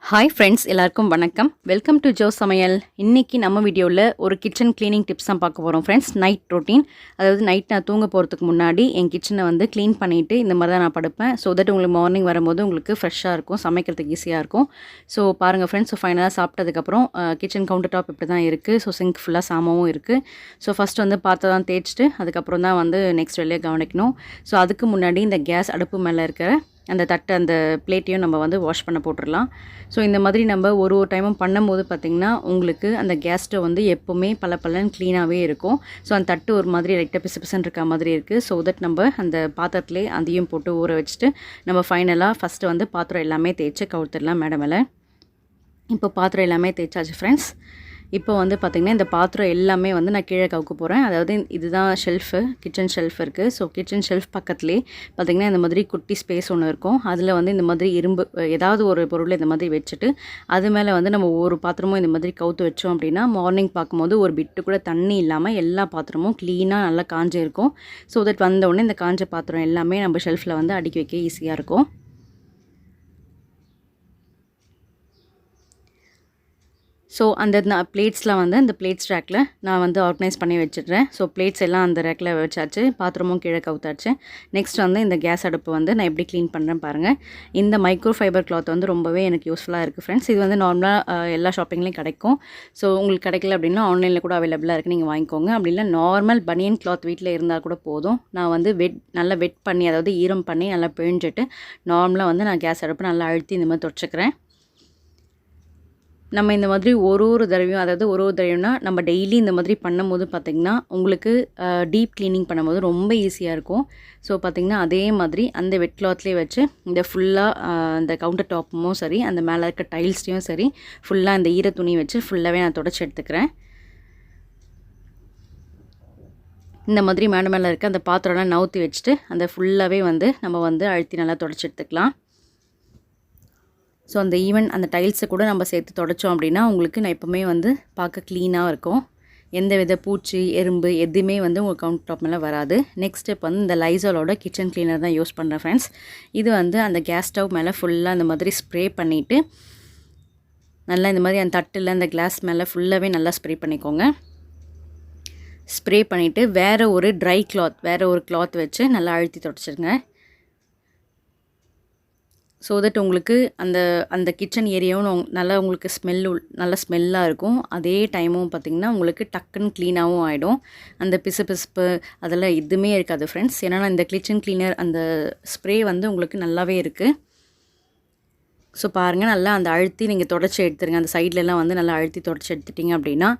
Hi friends, எல்லாருக்கும் வணக்கம். Welcome to Joe சமையல். இன்றைக்கி நம்ம வீடியோவில் ஒரு கிச்சன் க்ளீனிங் டிப்ஸ் தான் பார்க்க போகிறோம் ஃப்ரெண்ட்ஸ். நைட் ரொட்டீன், அதாவது நைட் நான் தூங்க போகிறதுக்கு முன்னாடி என் கிச்சனை வந்து க்ளீன் பண்ணிவிட்டு இந்த மாதிரி தான் நான் படுப்பேன். ஸோ தட் உங்களுக்கு மார்னிங் வரும்போது உங்களுக்கு ஃப்ரெஷ்ஷாக இருக்கும், சமைக்கிறதுக்கு ஈஸியாக இருக்கும். ஸோ பாருங்கள் ஃப்ரெண்ட்ஸ், ஸோ ஃபைனலாக சாப்பிட்டதுக்கப்புறம் கிச்சன் கவுண்டர் டாப் இப்படி தான் இருக்குது. ஸோ சிங்க் ஃபுல்லாக சாமாவும் இருக்குது. ஸோ ஃபஸ்ட்டு வந்து பார்த்து தான் தேய்ச்சிட்டு அதுக்கப்புறம் தான் வந்து நெக்ஸ்ட் வேலையை கவனிக்கணும். ஸோ அதுக்கு முன்னாடி இந்த கேஸ் அடுப்பு மேலே இருக்கிற அந்த தட்டு அந்த பிளேட்டையும் நம்ம வந்து வாஷ் பண்ண போட்டுடலாம். ஸோ இந்த மாதிரி நம்ம ஒரு டைமும் பண்ணும்போது பார்த்திங்கன்னா உங்களுக்கு அந்த கேஸ் ஸ்டவ் வந்து எப்போவுமே பளபளன்னு க்ளீனாகவே இருக்கும். ஸோ அந்த தட்டு ஒரு மாதிரி லைட்டாக பிசு பிசுன்னு இருக்க மாதிரி இருக்குது. ஸோ தட் நம்ம அந்த பாத்திரத்துலேயே அதையும் போட்டு ஊற வச்சுட்டு நம்ம ஃபைனலாக ஃபஸ்ட்டு வந்து பாத்திரம் எல்லாமே தேய்ச்சி கவுத்துடலாம் மேலே. இப்போ பாத்திரம் எல்லாமே தேய்ச்சாச்சு ஃப்ரெண்ட்ஸ். இப்போ வந்து பார்த்திங்கன்னா இந்த பாத்திரம் எல்லாமே வந்து நான் கீழே கவுக்க போகிறேன். அதாவது இதுதான் ஷெல்ஃபு, கிச்சன் ஷெல்ஃப் இருக்குது. ஸோ கிச்சன் ஷெல்ஃப் பக்கத்துலேயே பார்த்திங்கன்னா இந்த மாதிரி குட்டி ஸ்பேஸ் ஒன்று இருக்கும். அதில் வந்து இந்த மாதிரி இரும்பு ஏதாவது ஒரு பொருளை இந்த மாதிரி வச்சுட்டு அது மேலே வந்து நம்ம ஒவ்வொரு பாத்திரமும் இந்த மாதிரி கவுத்து வச்சோம் அப்படின்னா மார்னிங் பார்க்கும்போது ஒரு பிட்டு கூட தண்ணி இல்லாமல் எல்லா பாத்திரமும் க்ளீனாக நல்லா காஞ்சே இருக்கும். ஸோ தட் வந்தவுடனே இந்த காஞ்ச பாத்திரம் எல்லாமே நம்ம ஷெல்ஃபில் வந்து அடுக்கி வைக்க ஈஸியாக இருக்கும். ஸோ அந்த பிளேட்ஸ்லாம் வந்து அந்த பிளேட்ஸ் ரேக்கில் நான் வந்து ஆர்கனைஸ் பண்ணி வச்சிடுறேன். ஸோ பிளேட்ஸ் எல்லாம் அந்த ரேக்கில் வச்சாச்சு, பாத்திரமும் கீழே கவுத்தாச்சு. நெக்ஸ்ட் வந்து இந்த கேஸ் அடுப்பு வந்து நான் எப்படி க்ளீன் பண்ணுறேன் பாருங்கள். இந்த மைக்ரோ ஃபைபர் கிளாத் வந்து ரொம்பவே எனக்கு யூஸ்ஃபுல்லாக இருக்குது ஃப்ரெண்ட்ஸ். இது வந்து நார்மலாக எல்லா ஷாப்பிங்லேயும் கிடைக்கும். ஸோ உங்களுக்கு கிடைக்கல அப்படின்னா ஆன்லைனில் கூட அவைலபிளாக இருக்குது, நீங்கள் வாங்கிக்கோங்க. அப்படி இல்லை நார்மல் பனியன் கிளாத் வீட்டில் இருந்தால் கூட போதும். நான் வந்து நல்லா வெட் பண்ணி, அதாவது ஈரம் பண்ணி நல்லா பிழிஞ்சிட்டு நார்மலாக வந்து நான் கேஸ் அடுப்பு நல்லா அழுத்தி இந்த மாதிரி தொடச்சிக்கிறேன். நம்ம இந்த மாதிரி ஒரு தடவையும், அதாவது ஒரு தடவைனா நம்ம டெய்லி இந்த மாதிரி பண்ணும்போது பார்த்திங்கன்னா உங்களுக்கு டீப் க்ளீனிங் பண்ணும்போது ரொம்ப ஈஸியாக இருக்கும். ஸோ பார்த்திங்கன்னா அதே மாதிரி அந்த வெட் கிளாத்லேயே வச்சு இந்த ஃபுல்லாக அந்த கவுண்டர் டாப்பும் சரி, அந்த மேலே இருக்க டைல்ஸ்லையும் சரி, ஃபுல்லாக இந்த ஈர துணி வச்சு ஃபுல்லாகவே நான் தொடச்சி எடுத்துக்கிறேன். இந்த மாதிரி மேலே இருக்க அந்த பாத்திரம்லாம் நவுத்தி வச்சுட்டு அந்த ஃபுல்லாகவே வந்து நம்ம வந்து அழுத்தி நல்லா தொடச்சி எடுத்துக்கலாம். ஸோ அந்த ஈவன் அந்த டைல்ஸை கூட நம்ம சேர்த்து தொடச்சோம் அப்படின்னா உங்களுக்கு நான் எப்போவுமே வந்து பார்க்க க்ளீனாக இருக்கும். எந்த வித பூச்சி எறும்பு எதுவுமே வந்து உங்கள் கவுண்டர் டாப் மேலே வராது. நெக்ஸ்ட் ஸ்டெப் வந்து இந்த லைசாலோட கிச்சன் க்ளீனர் தான் யூஸ் பண்ணுறேன் ஃப்ரெண்ட்ஸ். இது வந்து அந்த கேஸ் ஸ்டவ் மேலே ஃபுல்லாக அந்த மாதிரி ஸ்ப்ரே பண்ணிவிட்டு நல்லா இந்த மாதிரி அந்த தட்டில் அந்த கிளாஸ் மேலே ஃபுல்லாகவே நல்லா ஸ்ப்ரே பண்ணிக்கோங்க. ஸ்ப்ரே பண்ணிவிட்டு வேறு ஒரு ட்ரை கிளாத், வேறு ஒரு கிளாத் வச்சு நல்லா அழுத்தி தொடச்சிருங்க. ஸோ தட் உங்களுக்கு அந்த கிச்சன் ஏரியாவும் நல்லா உங்களுக்கு நல்லா ஸ்மெல்லாக இருக்கும். அதே டைமும் பார்த்திங்கன்னா உங்களுக்கு டக்குன்னு க்ளீனாகவும் ஆகிடும். அந்த பிசுப்பு அதெல்லாம் எதுவுமே இருக்காது ஃப்ரெண்ட்ஸ். ஏன்னா இந்த கிச்சன் க்ளீனர் அந்த ஸ்ப்ரே வந்து உங்களுக்கு நல்லாவே இருக்குது. ஸோ பாருங்கள், நல்லா அந்த அழுத்தி நீங்கள் தொடச்சி எடுத்துருங்க. அந்த சைட்லலாம் வந்து நல்லா அழுத்தி தொடச்சி எடுத்துட்டிங்க அப்படின்னா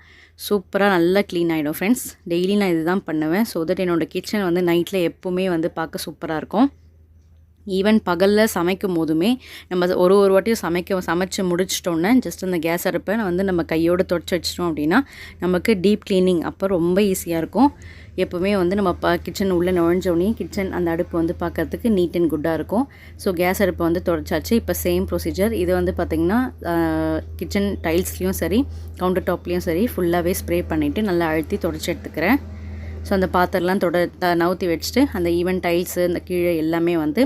சூப்பராக நல்லா க்ளீன் ஆகிடும் ஃப்ரெண்ட்ஸ். டெய்லி நான் இது தான் பண்ணுவேன். ஸோ தட் என்னோடய கிச்சன் வந்து நைட்டில் எப்போவுமே வந்து பார்க்க சூப்பராக இருக்கும். ஈவன் பகலில் சமைக்கும் போதுமே நம்ம ஒரு வாட்டியும் சமைச்சு முடிச்சிட்டோன்னே ஜஸ்ட் அந்த கேஸ் அடுப்பை வந்து நம்ம கையோடு தொடச்சி வச்சிட்டோம் அப்படின்னா நமக்கு டீப் க்ளீனிங் அப்போ ரொம்ப ஈஸியாக இருக்கும். எப்போவுமே வந்து நம்ம கிச்சன் உள்ளே நுழைஞ்சோடனே கிச்சன் அந்த அடுப்பு வந்து பார்க்கறதுக்கு நீட் அண்ட் குட்டாக இருக்கும். ஸோ கேஸ் அடுப்பை வந்து தொடச்சாச்சு. இப்போ சேம் ப்ரொசீஜர் இது வந்து பார்த்திங்கன்னா கிச்சன் டைல்ஸ்லேயும் சரி, கவுண்டர் டாப்லேயும் சரி ஃபுல்லாகவே ஸ்ப்ரே பண்ணிவிட்டு நல்லா அழுத்தி தொடச்சி எடுத்துக்கிறேன். ஸோ அந்த பாத்திரம்லாம் நவுத்தி வச்சுட்டு அந்த ஈவன் டைல்ஸு இந்த கீழே எல்லாமே வந்து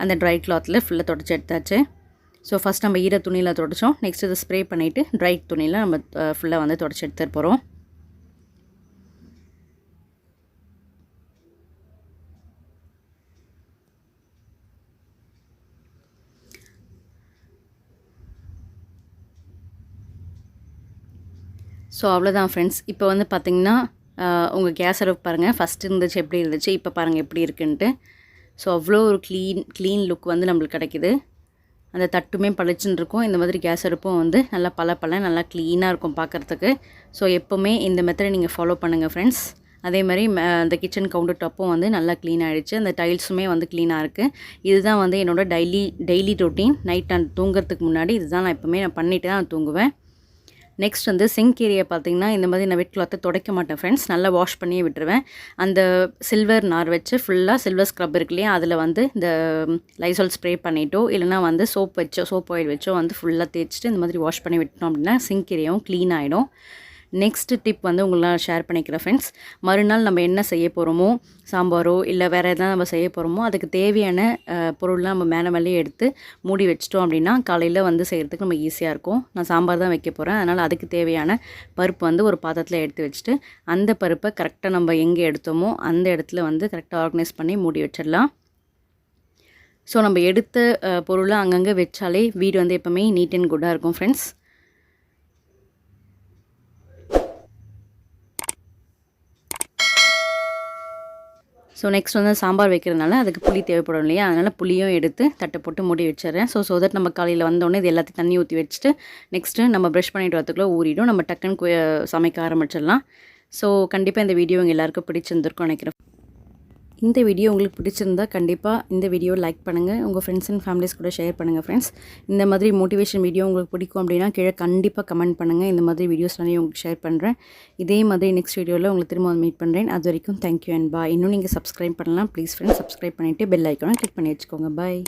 அந்த ட்ரை கிளாத்தில் ஃபுல்லாக தொடச்சி எடுத்தாச்சு. ஸோ ஃபஸ்ட் நம்ம ஈர துணியில் தொடச்சோம். நெக்ஸ்ட் இதை ஸ்ப்ரே பண்ணிவிட்டு ட்ரை துணியில் நம்ம ஃபுல்லாக வந்து தொடச்சி எடுத்துகிட்டு போகிறோம். ஸோ அவ்வளோதான் ஃப்ரெண்ட்ஸ். இப்போ வந்து பார்த்திங்கன்னா உங்கள் கேஸ் அடுப்பு பாருங்கள், ஃபஸ்ட்டு இருந்துச்சு எப்படி இருந்துச்சு, இப்போ பாருங்கள் எப்படி இருக்குன்ட்டு. ஸோ அவ்வளோ ஒரு க்ளீன் லுக் வந்து நம்மளுக்கு கிடைக்கிது. அந்த தட்டுமே பளிச்சுன்னு இருக்கும். இந்த மாதிரி கேஸ் அடுப்பும் வந்து நல்லா பளபளன்னு நல்லா க்ளீனாக இருக்கும் பார்க்குறதுக்கு. ஸோ எப்போவுமே இந்த மெத்தடை நீங்கள் ஃபாலோ பண்ணுங்கள் ஃப்ரெண்ட்ஸ். அதே மாதிரி அந்த கிச்சன் கவுண்டர் டாப்பும் வந்து நல்லா க்ளீன் ஆகிடுச்சு. அந்த டைல்ஸுமே வந்து க்ளீனாக இருக்குது. இதுதான் வந்து என்னோடய டெய்லி ரொட்டீன். நைட் நான் தூங்குறதுக்கு முன்னாடி இதுதான் நான் எப்போவுமே பண்ணிவிட்டு தான் நான் தூங்குவேன். நெக்ஸ்ட் வந்து சிங்க் ஏரியா பார்த்திங்கன்னா இந்த மாதிரி நான் வெட் கிளாத்தை துடைக்க மாட்டேன் ஃப்ரெண்ட்ஸ். நல்லா வாஷ் பண்ணியே விட்டுருவேன். அந்த சில்வர் நார் வச்சு ஃபுல்லாக சில்வர் ஸ்க்ரப் இருக்கு இல்லையா, அதில் வந்து இந்த லைசால் ஸ்ப்ரே பண்ணிட்டோ இல்லைனா வந்து சோப் ஆயில் வச்சோ வந்து ஃபுல்லாக தேய்ச்சிட்டு இந்த மாதிரி வாஷ் பண்ணி விட்டோம் அப்படின்னா சிங்க் ஏரியாவும் க்ளீன் ஆகிடும். நெக்ஸ்ட் டிப் வந்து உங்களால் ஷேர் பண்ணிக்கிறேன் ஃப்ரெண்ட்ஸ். மறுநாள் நம்ம என்ன செய்ய போகிறோமோ, சாம்பாரோ இல்லை வேறு எதாவது நம்ம செய்ய போகிறோமோ அதுக்கு தேவையான பொருள்லாம் நம்ம மேலே எடுத்து மூடி வச்சிட்டோம் அப்படின்னா காலையில் வந்து செய்கிறதுக்கு நம்ம ஈஸியாக இருக்கும். நான் சாம்பார் தான் வைக்க போகிறேன், அதனால் அதுக்கு தேவையான பருப்பு வந்து ஒரு பாத்திரத்தில் எடுத்து வச்சுட்டு அந்த பருப்பை கரெக்டாக நம்ம எங்கே எடுத்தோமோ அந்த இடத்துல வந்து கரெக்டாக ஆர்கனைஸ் பண்ணி மூடி வச்சிடலாம். ஸோ நம்ம எடுத்த பொருளை அங்கங்கே வச்சாலே வீடு வந்து எப்போவுமே நீட் அண்ட் குட்டாக இருக்கும் ஃப்ரெண்ட்ஸ். ஸோ நெக்ஸ்ட் வந்து சாம்பார் வைக்கிறதுனால அதுக்கு புளி தேவைப்படும் இல்லையா, அதனால் புளியும் எடுத்து தட்டை போட்டு மூடி வச்சிடுறேன். ஸோ தட் நம்ம காலையில் வந்தோடனே இது எல்லாத்தையும் தண்ணி ஊற்றி வச்சுட்டு நெக்ஸ்ட்டு நம்ம ப்ரஷ் பண்ணிட்டு வரதுக்குள்ளே ஊறிடும், நம்ம டக்குன்னு சமைக்க ஆரம்பிச்சிடலாம். ஸோ கண்டிப்பாக இந்த வீடியோ உங்கள் எல்லாருக்கும் பிடிச்சிருந்துருக்கும் நினைக்கிறேன். இந்த வீடியோ உங்களுக்கு பிடிச்சிருந்தா கண்டிப்பாக இந்த வீடியோ லைக் பண்ணுங்கள், உங்கள் ஃப்ரெண்ட்ஸ் அண்ட் ஃபேமிலிஸ் கூட ஷேர் பண்ணுங்கள் ஃப்ரெண்ட்ஸ். இந்த மாதிரி மோட்டிவேஷன் வீடியோ உங்களுக்கு பிடிக்கும் அப்படின்னா கீழே கண்டிப்பாக கமெண்ட் பண்ணுங்கள். இந்த மாதிரி வீடியோஸ் நிறைய உங்களுக்கு ஷேர் பண்ணுறேன். இதே மாதிரி நெக்ஸ்ட் வீடியோவில் உங்களுக்கு திரும்ப மீட் பண்ணுறேன். அது வரைக்கும் தேங்க்யூ அண்ட் பாய். இன்னும் நீங்கள் சப்ஸ்கிரைப் பண்ணலாம் ப்ளீஸ் ஃப்ரெண்ட்ஸ், சப்ஸ்கிரைப் பண்ணிவிட்டு பெல் ஐக்கானை கிளிக் பண்ணி வச்சுக்கோங்க. பாய்.